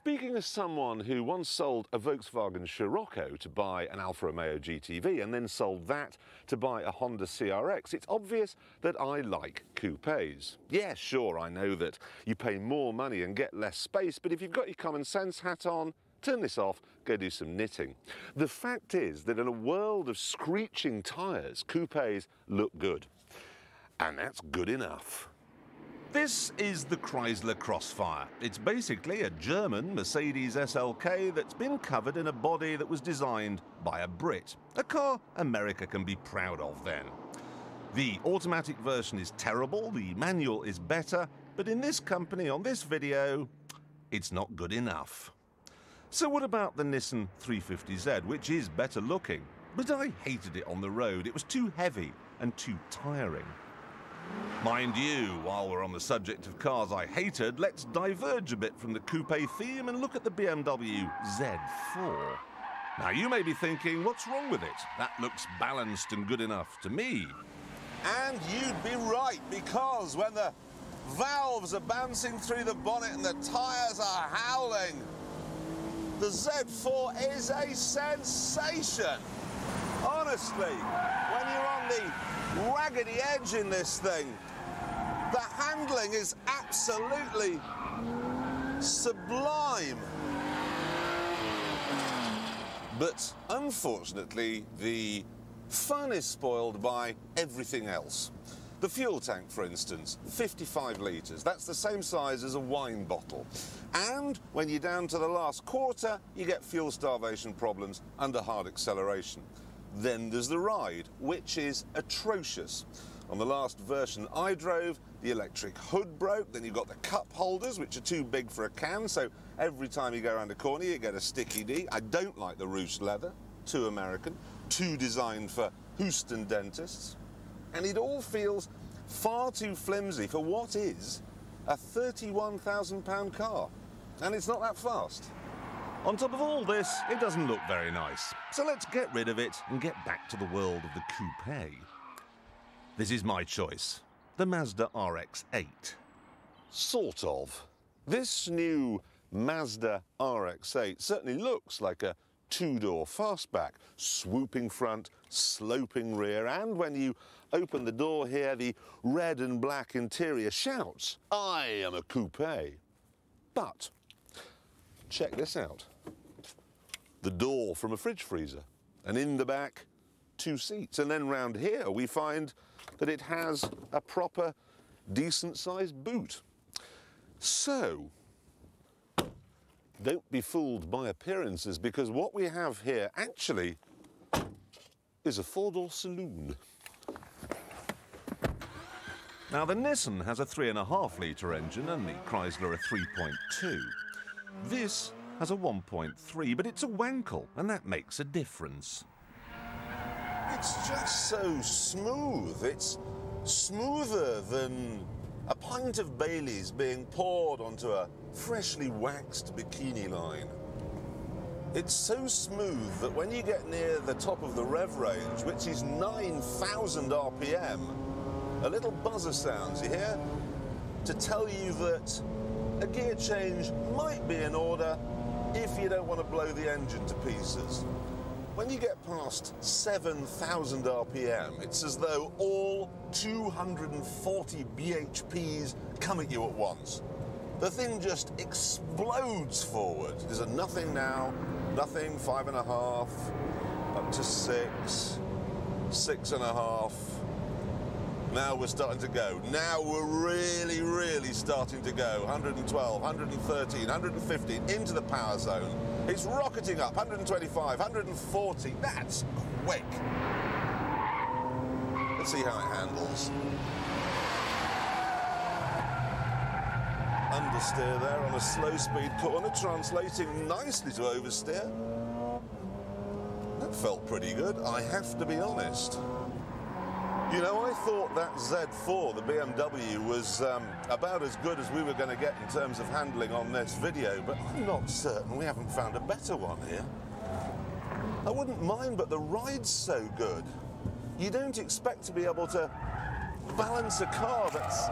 Speaking as someone who once sold a Volkswagen Scirocco to buy an Alfa Romeo GTV and then sold that to buy a Honda CRX, it's obvious that I like coupes. Yeah, sure, I know that you pay more money and get less space, but if you've got your common sense hat on, turn this off, go do some knitting. The fact is that in a world of screeching tyres, coupes look good. And that's good enough. This is the Chrysler Crossfire. It's basically a German Mercedes SLK that's been covered in a body that was designed by a Brit. A car America can be proud of then. The automatic version is terrible, the manual is better, but in this company, on this video, it's not good enough. So what about the Nissan 350Z, which is better looking? But I hated it on the road. It was too heavy and too tiring. Mind you, while we're on the subject of cars I hated, let's diverge a bit from the coupe theme and look at the BMW Z4. Now you may be thinking, what's wrong with it? That looks balanced and good enough to me. And you'd be right, because when the valves are bouncing through the bonnet and the tyres are howling, the Z4 is a sensation. Honestly, when you're on the raggedy edge in this thing, the handling is absolutely sublime. But unfortunately, the fun is spoiled by everything else. The fuel tank, for instance, 55 litres. That's the same size as a wine bottle. And when you're down to the last quarter, you get fuel starvation problems under hard acceleration. Then there's the ride, which is atrocious. On the last version I drove, the electric hood broke, then you've got the cup holders, which are too big for a can, so every time you go around a corner you get a sticky knee. I don't like the ruched leather, too American, too designed for Houston dentists. And it all feels far too flimsy for what is a £31,000 car. And it's not that fast. On top of all this, it doesn't look very nice. So let's get rid of it and get back to the world of the coupe. This is my choice, the Mazda RX8. Sort of. This new Mazda RX8 certainly looks like a two-door fastback, swooping front, sloping rear, and when you open the door here, the red and black interior shouts, "I am a coupe." But check this out. The door from a fridge freezer, and in the back, 2 seats. And then round here we find that it has a proper, decent-sized boot. So, don't be fooled by appearances, because what we have here actually is a four-door saloon. Now, the Nissan has a 3.5-litre engine and the Chrysler a 3.2. This has a 1.3, but it's a wankle, and that makes a difference. It's just so smooth. It's smoother than a pint of Bailey's being poured onto a freshly waxed bikini line. It's so smooth that when you get near the top of the rev range, which is 9,000 RPM, a little buzzer sounds, you hear? To tell you that a gear change might be in order if you don't want to blow the engine to pieces. When you get past 7,000 RPM, it's as though all 240 bhps come at you at once. The thing just explodes forward. There's a nothing now, nothing, 5.5, up to 6, 6.5. Now we're starting to go. Now we're really, really starting to go. 112, 113, 115, into the power zone. It's rocketing up, 125, 140. That's quick. Let's see how it handles. Understeer there on a slow-speed corner, translating nicely to oversteer. That felt pretty good, I have to be honest. You know, I thought that Z4, the BMW, was about as good as we were going to get in terms of handling on this video, but I'm not certain we haven't found a better one here. I wouldn't mind, but the ride's so good. You don't expect to be able to balance a car that's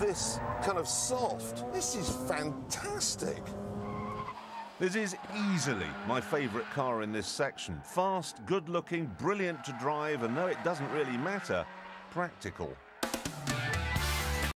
this kind of soft. This is fantastic. This is easily my favourite car in this section. Fast, good-looking, brilliant to drive, and though it doesn't really matter, practical.